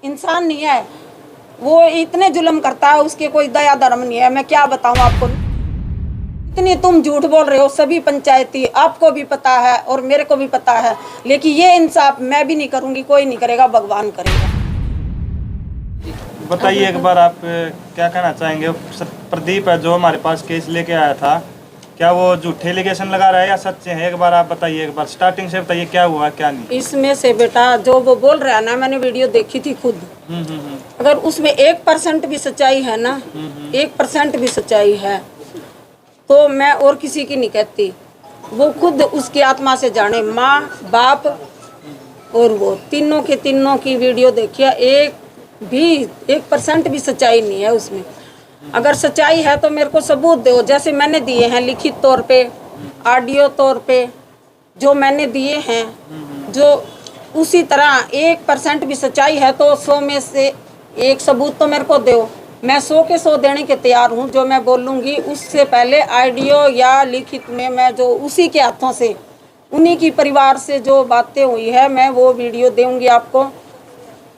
इंसान नहीं है, वो इतने जुल्म करता है, उसके कोई दया धर्म नहीं है। मैं क्या बताऊं आपको, इतनी तुम झूठ बोल रहे हो, सभी पंचायती आपको भी पता है और मेरे को भी पता है, लेकिन ये इंसाफ मैं भी नहीं करूंगी, कोई नहीं करेगा, भगवान करेगा। बताइए एक बार आप क्या कहना चाहेंगे। प्रदीप है जो हमारे पास केस लेके आया था, क्या वो झूठे एलिगेशन लगा रहा है या सच्चे हैं? एक बार आप बताइए, एक बार स्टार्टिंग से बताइए क्या हुआ क्या नहीं। इसमें से बेटा जो वो बोल रहा है ना, मैंने वीडियो देखी थी खुद। अगर उसमें 1% भी सच्चाई है ना, 1% भी सच्चाई है तो मैं और किसी की नहीं कहती, वो खुद उसकी आत्मा से जाने। माँ बाप और वो तीनों के तीनों की वीडियो देखिए, 1% भी सच्चाई नहीं है उसमें। अगर सच्चाई है तो मेरे को सबूत दो, जैसे मैंने दिए हैं लिखित तौर पे, ऑडियो तौर पे जो मैंने दिए हैं, जो उसी तरह 1% भी सच्चाई है तो 100 में से 1 सबूत तो मेरे को दो। मैं 100 के 100 देने के तैयार हूँ। जो मैं बोलूँगी उससे पहले ऑडियो या लिखित में मैं जो उसी के हाथों से, उन्हीं की परिवार से जो बातें हुई है मैं वो वीडियो दूँगी आपको।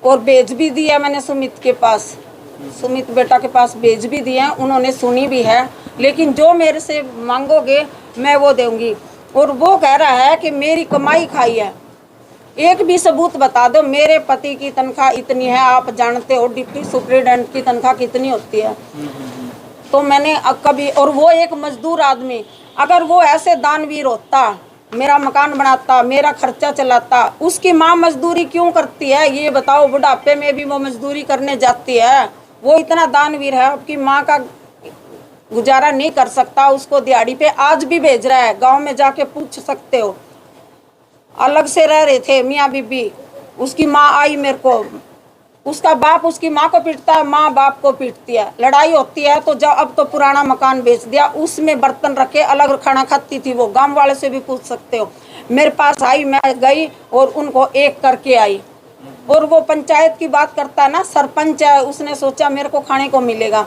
और भेज भी दिया मैंने सुमित के पास, सुमित बेटा के पास भेज भी दिए हैं, उन्होंने सुनी भी है। लेकिन जो मेरे से मांगोगे मैं वो दूंगी। और वो कह रहा है कि मेरी कमाई खाई है, एक भी सबूत बता दो। मेरे पति की तनख्वाह इतनी है, आप जानते हो डिप्टी सुपरिटेंडेंट की तनख्वाह कितनी होती है। तो मैंने कभी, और वो एक मजदूर आदमी, अगर वो ऐसे दानवीर होता, मेरा मकान बनाता, मेरा खर्चा चलाता, उसकी माँ मजदूरी क्यों करती है ये बताओ। बुढ़ापे में भी वो मजदूरी करने जाती है, वो इतना दानवीर है, आपकी माँ का गुजारा नहीं कर सकता, उसको दिहाड़ी पे आज भी भेज रहा है। गांव में जाके पूछ सकते हो, अलग से रह रहे थे मियाँ बीबी, उसकी माँ आई मेरे को, उसका बाप उसकी माँ को पीटता है, माँ बाप को पीटती है, लड़ाई होती है तो जब अब तो पुराना मकान बेच दिया, उसमें बर्तन रखे, अलग खाना खाती थी वो। गांव वाले से भी पूछ सकते हो। मेरे पास आई, मैं गई और उनको एक करके आई। और वो पंचायत की बात करता है ना, सरपंच है, उसने सोचा मेरे को खाने को मिलेगा।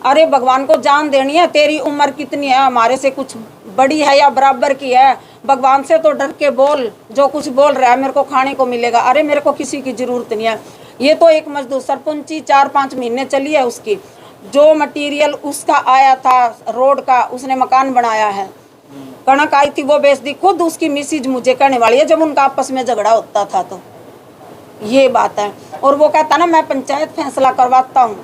अरे भगवान को जान देनी है, तेरी उम्र कितनी है, हमारे से कुछ बड़ी है या बराबर की है, भगवान से तो डर के बोल, जो कुछ बोल रहा है मेरे को खाने को मिलेगा। अरे मेरे को किसी की जरूरत नहीं है। ये तो एक मजदूर, सरपंची 4-5 महीने चली है उसकी, जो मटेरियल उसका आया था रोड का, उसने मकान बनाया है। कणक आई थी वो बेच दी, खुद उसकी मिसिज मुझे कहने वाली है जब उनका आपस में झगड़ा होता था तो ये बात है। और वो कहता ना मैं पंचायत फैसला करवाता हूँ,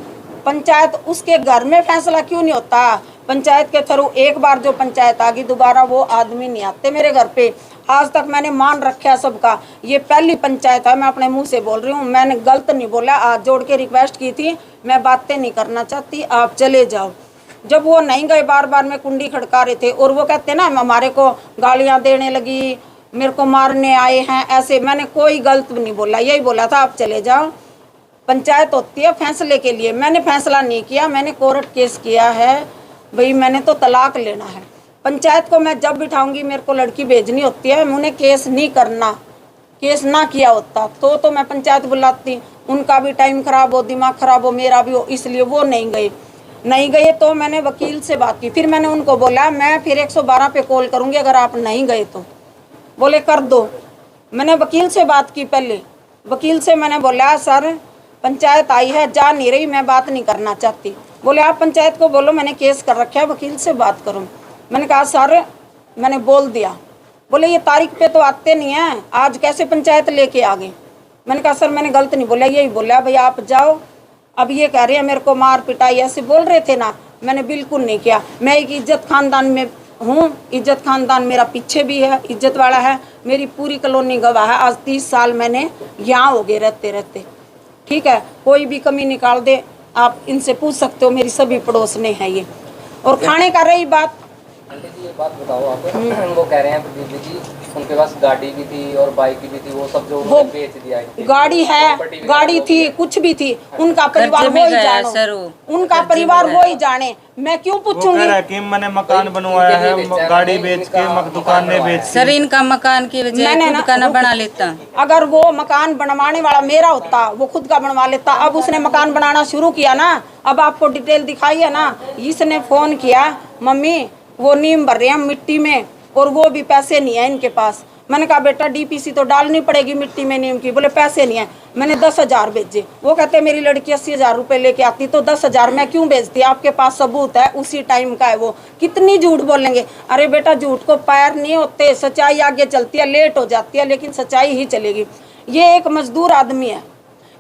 पंचायत उसके घर में फैसला क्यों नहीं होता? पंचायत के थ्रू एक बार जो पंचायत आ गई, दोबारा वो आदमी नहीं आते मेरे घर पे। आज तक मैंने मान रखा सबका, ये पहली पंचायत है, मैं अपने मुंह से बोल रही हूँ, मैंने गलत नहीं बोला। आज जोड़ के रिक्वेस्ट की थी, मैं बातें नहीं करना चाहती, आप चले जाओ। जब वो नहीं गए, बार बार मैं कुंडी खड़का रहे थे, और वो कहते ना हमारे को गालियाँ देने लगी, मेरे को मारने आए हैं ऐसे। मैंने कोई गलत नहीं बोला, यही बोला था आप चले जाओ। पंचायत होती है फैसले के लिए, मैंने फैसला नहीं किया, मैंने कोर्ट केस किया है भाई, मैंने तो तलाक लेना है। पंचायत को मैं जब बिठाऊंगी, मेरे को लड़की भेजनी होती है, उन्हें केस नहीं करना, केस ना किया होता तो मैं पंचायत बुलाती। उनका भी टाइम खराब हो, दिमाग खराब हो, मेरा भी हो, इसलिए वो नहीं गए तो मैंने वकील से बात की। फिर मैंने उनको बोला मैं फिर 112 पे कॉल करूँगी अगर आप नहीं गए तो। बोले कर दो। मैंने वकील से बात की, पहले वकील से मैंने बोला सर पंचायत आई है, जा नहीं रही, मैं बात नहीं करना चाहती। बोले आप पंचायत को बोलो मैंने केस कर रखा है, वकील से बात करूँ। मैंने कहा सर मैंने बोल दिया। बोले ये तारीख पे तो आते नहीं हैं, आज कैसे पंचायत लेके आ गए? मैंने कहा सर मैंने गलत नहीं बोला, यही बोला भाई आप जाओ। अब ये कह रहे हैं मेरे को मार पिटाई ऐसे बोल रहे थे ना, मैंने बिल्कुल नहीं किया। मैं एक इज्जत खानदान में हूँ, इज्जत खानदान मेरा पीछे भी है, इज्जत वाला है, मेरी पूरी कॉलोनी गवाह है। आज 30 साल मैंने यहाँ हो गए रहते रहते, ठीक है। कोई भी कमी निकाल दे, आप इनसे पूछ सकते हो, मेरी सभी पड़ोसने हैं ये। और खाने का रही बात, ये बात बताओ आप, वो कह रहे हैं दीदी जी उनके पास गाड़ी भी थी और बाइक भी थी, वो सब जो उन्होंने बेच दिया है। गाड़ी है, गाड़ी थी, कुछ भी थी, उनका परिवार वो ही जाने, उनका परिवार वो ही जाने, मैं क्यों पूछूंगी? कि मैंने मकान बनवाया है, गाड़ी बेच के दुकानें बेच। सर इनका मकान की वजह खुद का न बना लेता। अगर वो मकान बनवाने वाला मेरा होता वो खुद का बनवा लेता। अब उसने मकान बनाना शुरू किया ना, अब आपको डिटेल दिखाई है ना, इसने फोन किया मम्मी वो नीम भर रहे हैं मिट्टी में, और वो भी पैसे नहीं है इनके पास। मैंने कहा बेटा डीपीसी तो डालनी पड़ेगी मिट्टी में नीम की। बोले पैसे नहीं है। मैंने 10,000 भेजे। वो कहते मेरी लड़की 80,000 रुपये लेके आती तो 10,000 मैं क्यों भेजती, आपके पास सबूत है, उसी टाइम का है वो। कितनी झूठ बोलेंगे। अरे बेटा झूठ को पैर नहीं होते, सच्चाई आगे चलती है, लेट हो जाती है लेकिन सच्चाई ही चलेगी। ये एक मजदूर आदमी है,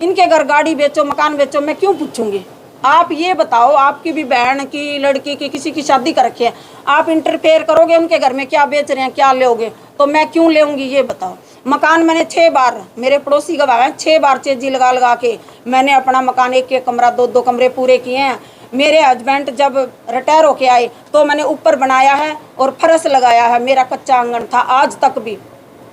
इनके घर गाड़ी बेचो मकान बेचो मैं क्यों पूछूंगी। आप ये बताओ, आपकी भी बहन की लड़की की किसी की शादी कर रखी है, आप इंटरफेयर करोगे उनके घर में क्या बेच रहे हैं क्या लोगे, तो मैं क्यों लेऊंगी ये बताओ। मकान मैंने 6 बार, मेरे पड़ोसी गवाह हैं, 6 बार चेजी लगा लगा के मैंने अपना मकान 1-1 कमरा 2-2 कमरे पूरे किए हैं। मेरे हस्बैंड जब रिटायर होके आए तो मैंने ऊपर बनाया है और फर्श लगाया है, मेरा कच्चा आंगन था। आज तक भी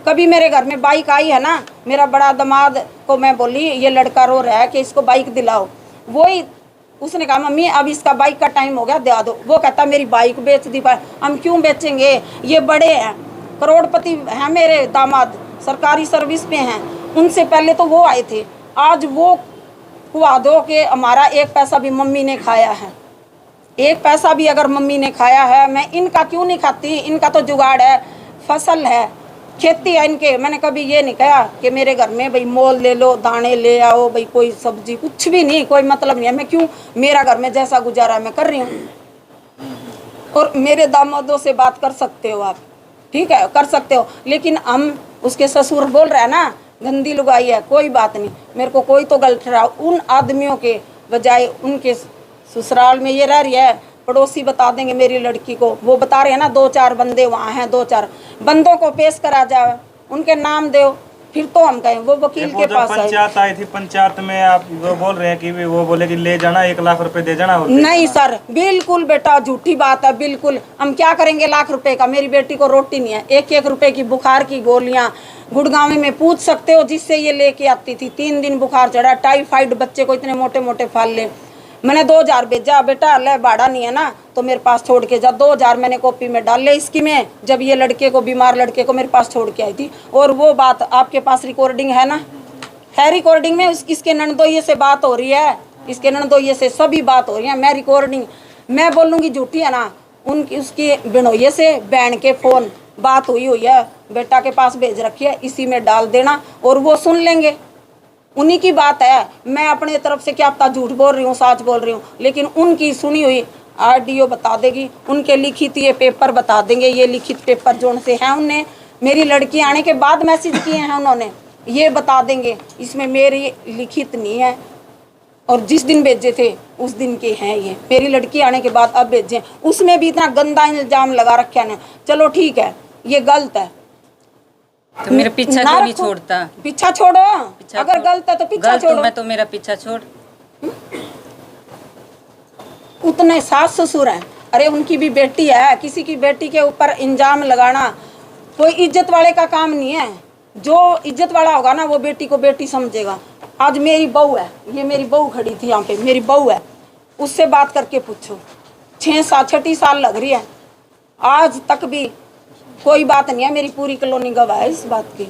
कभी मेरे घर में बाइक आई है ना, मेरा बड़ा दामाद को मैं बोली ये लड़का रो रहा है कि इसको बाइक दिलाओ, वही उसने कहा मम्मी अब इसका बाइक का टाइम हो गया दे दो। वो कहता मेरी बाइक बेच दी। हम क्यों बेचेंगे, ये बड़े हैं, करोड़पति हैं मेरे दामाद, सरकारी सर्विस पे हैं, उनसे पहले तो वो आए थे। आज वो हुआ दो कि हमारा 1 पैसा भी मम्मी ने खाया है, 1 पैसा भी अगर मम्मी ने खाया है, मैं इनका क्यों नहीं खाती। इनका तो जुगाड़ है, फसल है, खेती है इनके। मैंने कभी ये नहीं कहा कि मेरे घर में भाई मोल ले लो, दाने ले आओ, भाई कोई सब्जी, कुछ भी नहीं, कोई मतलब नहीं है। मैं क्यों, मेरा घर में जैसा गुजारा मैं कर रही हूँ। और मेरे दामादों से बात कर सकते हो आप, ठीक है कर सकते हो, लेकिन हम उसके ससुर बोल रहा है ना गंदी लुगाई है, कोई बात नहीं, मेरे को कोई तो गलत रहा। उन आदमियों के बजाय उनके ससुराल में ये रह रही है, पड़ोसी बता देंगे मेरी लड़की को, वो बता रहे हैं ना 2-4 बंदे वहाँ हैं, 2-4 बंदों को पेश करा जाए, उनके नाम दो, फिर तो हम कहें वो वकील के पास आए। पंचायत आई थी, पंचायत में आप वो बोल रहे हैं कि वो बोले कि ले जाना 1 लाख रुपए दे जाना। नहीं सर, बिल्कुल बेटा झूठी बात है, बिल्कुल। हम क्या करेंगे लाख रुपए का, मेरी बेटी को रोटी नहीं है। 1-1 रुपए की बुखार की गोलियां गुड़गांव में पूछ सकते हो, जिससे ये लेके आती थी। 3 दिन बुखार चढ़ा, टाइफाइड, बच्चे को इतने मोटे मोटे फाल ले। मैंने 2,000 भेजा, बेटा ले भाड़ा नहीं है ना तो मेरे पास छोड़ के जा। 2,000 मैंने कॉपी में डाल ले इसकी में, जब ये लड़के को, बीमार लड़के को मेरे पास छोड़ के आई थी। और वो बात आपके पास रिकॉर्डिंग है ना, है रिकॉर्डिंग में इसके ननदोइये से बात हो रही है, इसके ननदोइये से सभी बात हो रही है। मैं रिकॉर्डिंग मैं बोलूँगी झूठी है ना, उनकी उसकी बिनोइये से बहन के फ़ोन बात हुई है, बेटा के पास भेज रखी है, इसी में डाल देना और वो सुन लेंगे, उन्हीं की बात है। मैं अपने तरफ से क्या पता झूठ बोल रही हूँ सच बोल रही हूँ, लेकिन उनकी सुनी हुई आरडीओ बता देगी, उनके लिखित ये पेपर बता देंगे। ये लिखित पेपर जो से हैं उनने मेरी लड़की आने के बाद मैसेज किए हैं उन्होंने, ये बता देंगे, इसमें मेरी लिखित नहीं है और जिस दिन भेजे थे उस दिन के हैं ये, मेरी लड़की आने के बाद अब भेजे। उसमें भी इतना गंदा इल्जाम लगा रखा है। चलो ठीक है ये गलत है तो मेरा पीछा क्यों नहीं छोड़ता। पीछा छोड़ो, अगर गलत है तो पीछा छोड़ो। मैं तो मेरा पीछा छोड़। उतने सास ससुर हैं, अरे उनकी भी बेटी है, किसी की बेटी के ऊपर इल्जाम लगाना कोई इज्जत वाले का काम नहीं है। जो इज्जत वाला होगा ना वो बेटी को बेटी समझेगा। आज मेरी बहू है, ये मेरी बहू खड़ी थी यहाँ पे, मेरी बहू है, उससे बात करके पूछो, 6 साल लग रही है, आज तक भी कोई बात नहीं है। मेरी पूरी कॉलोनी गवाह है इस बात की।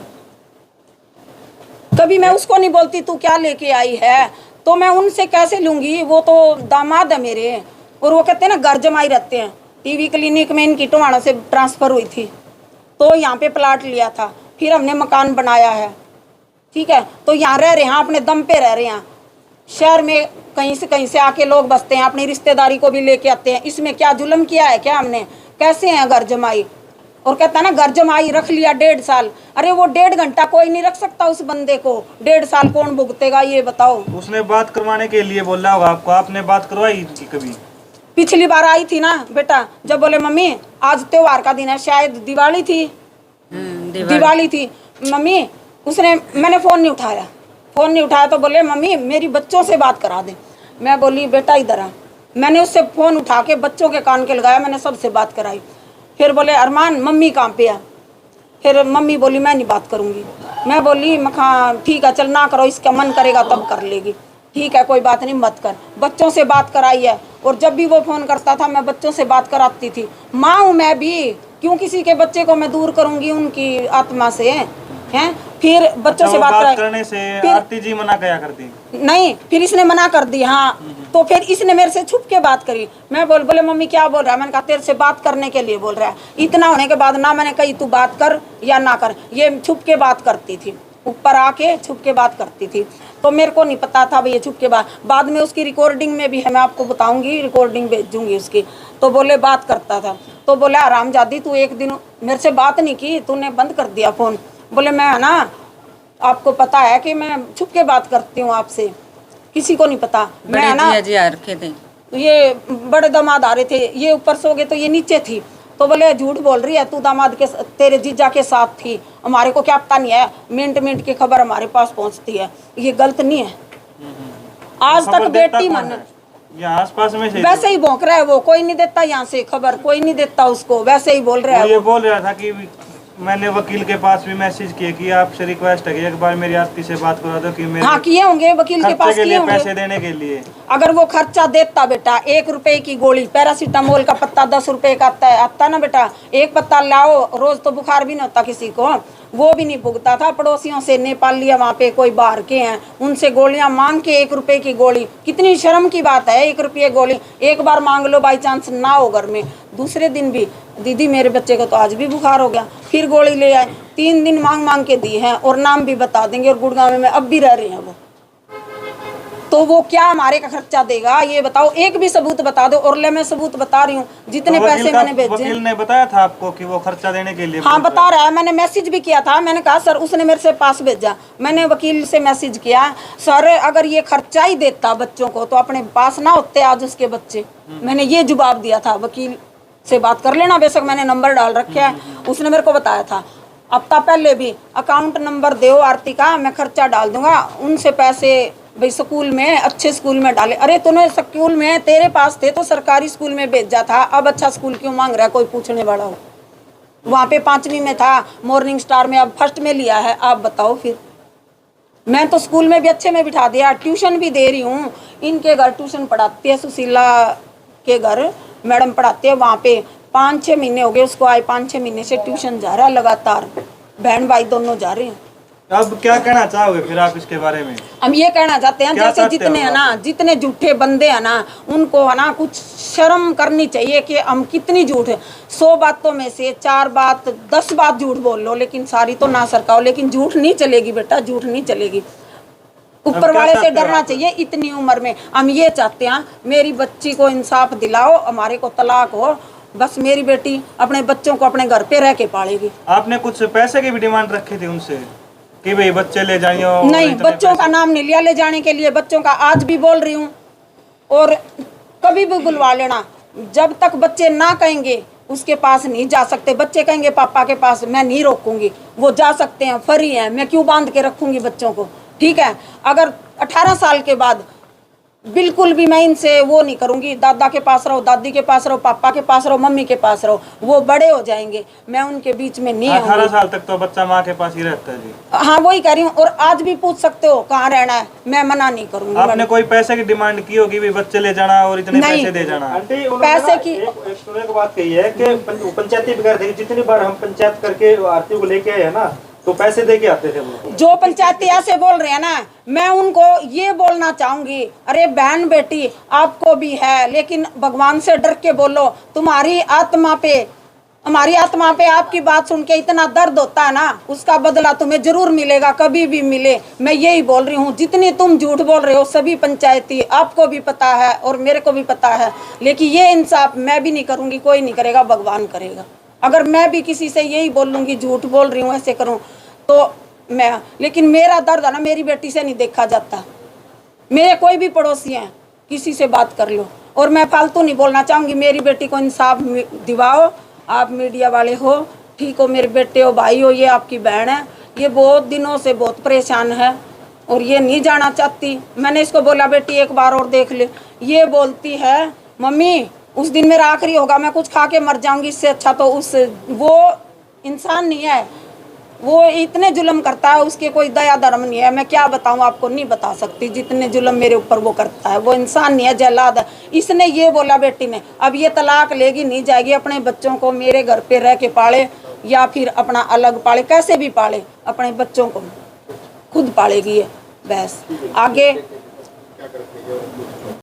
कभी मैं उसको नहीं बोलती तू क्या लेके आई है, तो मैं उनसे कैसे लूंगी, वो तो दामाद है मेरे। और वो कहते हैं ना घर जमाई रहते हैं। टीवी क्लिनिक में इनकी टोहाना से ट्रांसफ़र हुई थी तो यहाँ पे प्लाट लिया था, फिर हमने मकान बनाया है, ठीक है, तो यहाँ रह रहे हैं, अपने दम पे रह रहे हैं। शहर में कहीं से आके लोग बसते हैं, अपनी रिश्तेदारी को भी लेके आते हैं। इसमें क्या जुल्म किया है क्या हमने, कैसे हैं घर जमाई। और कहता है ना घर जमाई रख लिया 1.5 साल, अरे वो 1.5 घंटा कोई नहीं रख सकता उस बंदे को, 1.5 साल कौन भुगतेगा ये बताओ। उसने बात करवाने के लिए बोला होगा आपको, आपने बात करवाई थी कभी? पिछली बार आई थी ना बेटा, जब बोले मम्मी आज त्योहार का दिन है, शायद दिवाली थी, दिवाली थी मम्मी, उसने मैंने फ़ोन नहीं उठाया तो बोले मम्मी मेरी बच्चों से बात करा दे। मैं बोली बेटा इधर आ, मैंने उससे फ़ोन उठा के बच्चों के कान के लगाया, मैंने सबसे बात कराई। फिर बोले अरमान मम्मी कहाँ पे है, फिर मम्मी बोली मैं नहीं बात करूँगी। मैं बोली मखा ठीक है चल ना करो, इसका मन करेगा तब कर लेगी, ठीक है कोई बात नहीं मत कर। बच्चों से बात कराई है और जब भी वो फ़ोन करता था मैं बच्चों से बात कराती थी। माँ हूँ मैं भी, क्यों किसी के बच्चे को मैं दूर करूँगी उनकी आत्मा से हैं। फिर बच्चों से वो बात कराई। करने से फिर- आरती जी मना क्या करती? नहीं, फिर इसने मना कर दी। हाँ, तो फिर इसने मेरे से छुप के बात करी। मैं बोले मम्मी क्या बोल रहा है? मैंने कहा तेरे से बात करने के लिए बोल रहा है। इतना होने के बाद ना मैंने कही तू बात कर या ना कर, ये छुप के बात करती थी, ऊपर आके छुप के बात करती थी। तो मेरे को नहीं पता था भाई ये छुप के बाद में उसकी रिकॉर्डिंग में भी है, मैं आपको बताऊंगी, रिकॉर्डिंग भेजूंगी उसकी। तो बोले बात करता था। तो बोले हरामजादी तू एक दिन मेरे से बात नहीं की, तूने बंद कर दिया फोन। बोले मैं है ना, आपको पता है कि मैं छुप के बात करती हूँ आपसे, किसी को नहीं पता। मैं है ना, बड़े जी आ रखे थे। ये बड़े दामाद आ रहे थे, ये ऊपर सो गए तो ये नीचे थी। तो बोले झूठ बोल रही है तू, दामाद के तेरे जीजा के साथ थी, हमारे को क्या पता नहीं है, मिनट मिनट की खबर हमारे पास पहुंचती है, ये गलत नहीं है। आज तक खबर देता बेटी कौन मन है? यहाँ आसपास में से वैसे ही भौंक रहा है वो, कोई नहीं देता यहाँ से खबर, कोई नहीं देता उसको, वैसे ही बोल रहा वो है ये वो। बोल रहा था कि मैंने वकील के पास भी मैसेज किया कि आपसे रिक्वेस्ट है कि एक बार मेरी आरती से बात करा दो कि मेरे हाँ किए होंगे, वकील के खर्चे पास के किए लिए होंगे। पैसे देने के लिए। अगर वो खर्चा देता बेटा, 1 रुपए की गोली पैरासीटामोल का पत्ता 10 रुपए का आता ना बेटा, एक पत्ता लाओ, रोज तो बुखार भी नहीं होता किसी को, वो भी नहीं भुगता था। पड़ोसियों से नेपाली वहाँ पे कोई बाहर के हैं, उनसे गोलियां मांग के 1 रुपए की गोली, कितनी शर्म की बात है। 1 रुपये गोली एक बार मांग लो, बाई चांस ना हो घर में, दूसरे दिन भी दीदी मेरे बच्चे को तो आज भी बुखार हो गया, फिर गोली ले आए। 3 दिन मांग मांग के दी है और नाम भी बता देंगे, और गुड़गांव में अब भी रह रहे हैं वो। तो वो क्या हमारे का खर्चा देगा ये बताओ, एक भी सबूत बता दो। और ले मैं सबूत बता रही हूँ, जितने तो पैसे मैंने भेजे। वकील ने बताया था आपको कि वो खर्चा देने के लिए हाँ बोल बता रहा है, मैंने मैसेज भी किया था। मैंने कहा सर, उसने मेरे से पास भेजा, मैंने वकील से मैसेज किया, सर अगर ये खर्चा ही देता बच्चों को तो अपने पास ना होते आज उसके बच्चे। मैंने ये जवाब दिया था, वकील से बात कर लेना, बेशक मैंने नंबर डाल रखे है। उसने मेरे को बताया था हफ्ता पहले भी, अकाउंट नंबर दो आरती का, मैं खर्चा डाल दूंगा, उनसे पैसे भाई स्कूल में, अच्छे स्कूल में डाले। अरे तूने स्कूल में, तेरे पास थे तो सरकारी स्कूल में भेजा था, अब अच्छा स्कूल क्यों मांग रहा है कोई पूछने वाला हो? वहाँ पे 5वीं में था, मॉर्निंग स्टार में, अब फर्स्ट में लिया है, आप बताओ फिर। मैं तो स्कूल में भी अच्छे में बिठा दिया, ट्यूशन भी दे रही हूँ। इनके घर ट्यूशन पढ़ाती है, सुशीला के घर मैडम पढ़ाते हैं, वहाँ पे 5-6 महीने हो गए उसको आए, 5-6 महीने से ट्यूशन जा रहा है लगातार, बहन भाई दोनों जा रहे हैं। अब क्या कहना चाहोगे फिर आप इसके बारे में? हम ये कहना चाहते हैं, क्या जैसे चाहते जितने हो है ना, जितने झूठे बंदे हैं ना, उनको है ना कुछ शर्म करनी चाहिए कि हम कितनी झूठ, 100 बातों में से 4 बात 10 बात झूठ बोल लो, लेकिन सारी तो ना सरकाओ, लेकिन झूठ नहीं चलेगी बेटा, झूठ नहीं चलेगी। ऊपर वाले से डरना चाहिए इतनी उम्र में। हम ये चाहते हैं मेरी बच्ची को इंसाफ दिलाओ, हमारे को तलाक हो, बस मेरी बेटी अपने बच्चों को अपने घर पे रह के पालेगी। आपने कुछ पैसे की भी डिमांड रखी थी उनसे कि भाई बच्चे ले जाइए? नहीं, बच्चों का नाम नहीं लिया ले जाने के लिए, बच्चों का आज भी बोल रही हूँ, और कभी भी बुलवा लेना, जब तक बच्चे ना कहेंगे उसके पास नहीं जा सकते। बच्चे कहेंगे पापा के पास, मैं नहीं रोकूंगी, वो जा सकते हैं, फ्री हैं, मैं क्यों बांध के रखूंगी बच्चों को? ठीक है, अगर 18 साल के बाद बिल्कुल भी मैं इनसे वो नहीं करूंगी, दादा के पास रहो, दादी के पास रहो, पापा के पास रहो, मम्मी के पास रहो, वो बड़े हो जाएंगे, मैं उनके बीच में नहीं 18 आऊंगी। साल तक तो बच्चा माँ के पास ही रहता है जी। हाँ वही कह रही हूँ, और आज भी पूछ सकते हो कहाँ रहना है, मैं मना नहीं करूंगी। आपने कोई पैसे की डिमांड की होगी भी बच्चे ले जाना और इतने नहीं। पैसे दे जाना? आंटी उन्होंने पैसे ना की- एक बात कही है कि पंचायती बगैर देखे, जितनी बार हम पंचायत करके आरती को लेके आए हैं ना, तो पैसे दे के आते थे वो। जो पंचायती ऐसे बोल रहे हैं ना, मैं उनको ये बोलना चाहूंगी, अरे बहन बेटी आपको भी है, लेकिन भगवान से डर के बोलो। तुम्हारी आत्मा पे, हमारी आत्मा पे आपकी बात सुन के इतना दर्द होता है ना, उसका बदला तुम्हें जरूर मिलेगा, कभी भी मिले। मैं यही बोल रही हूँ, जितनी तुम झूठ बोल रहे हो सभी पंचायती, आपको भी पता है और मेरे को भी पता है, लेकिन ये इंसाफ मैं भी नहीं करूँगी, कोई नहीं करेगा, भगवान करेगा। अगर मैं भी किसी से यही बोल लूँगी झूठ बोल रही हूँ, ऐसे करूँ तो मैं, लेकिन मेरा दर्द है ना मेरी बेटी से नहीं देखा जाता। मेरे कोई भी पड़ोसी हैं, किसी से बात कर लो, और मैं फालतू नहीं बोलना चाहूँगी। मेरी बेटी को इंसाफ दिवाओ, आप मीडिया वाले हो, ठीक हो, मेरे बेटे हो, भाई हो, ये आपकी बहन है, ये बहुत दिनों से बहुत परेशान है और ये नहीं जाना चाहती। मैंने इसको बोला बेटी एक बार और देख ले, ये बोलती है मम्मी उस दिन मेरा आखिरी होगा, मैं कुछ खा के मर जाऊंगी, इससे अच्छा तो उस, वो इंसान नहीं है, वो इतने जुल्म करता है, उसके कोई दया धर्म नहीं है। मैं क्या बताऊं आपको, नहीं बता सकती जितने जुल्म मेरे ऊपर वो करता है। वो इंसान नहीं है, जल्लाद है। इसने ये बोला बेटी ने, अब ये तलाक लेगी, नहीं जाएगी, अपने बच्चों को मेरे घर पे रह के पाले, या फिर अपना अलग पाले, कैसे भी पाले, अपने बच्चों को खुद पालेगी है। बस आगे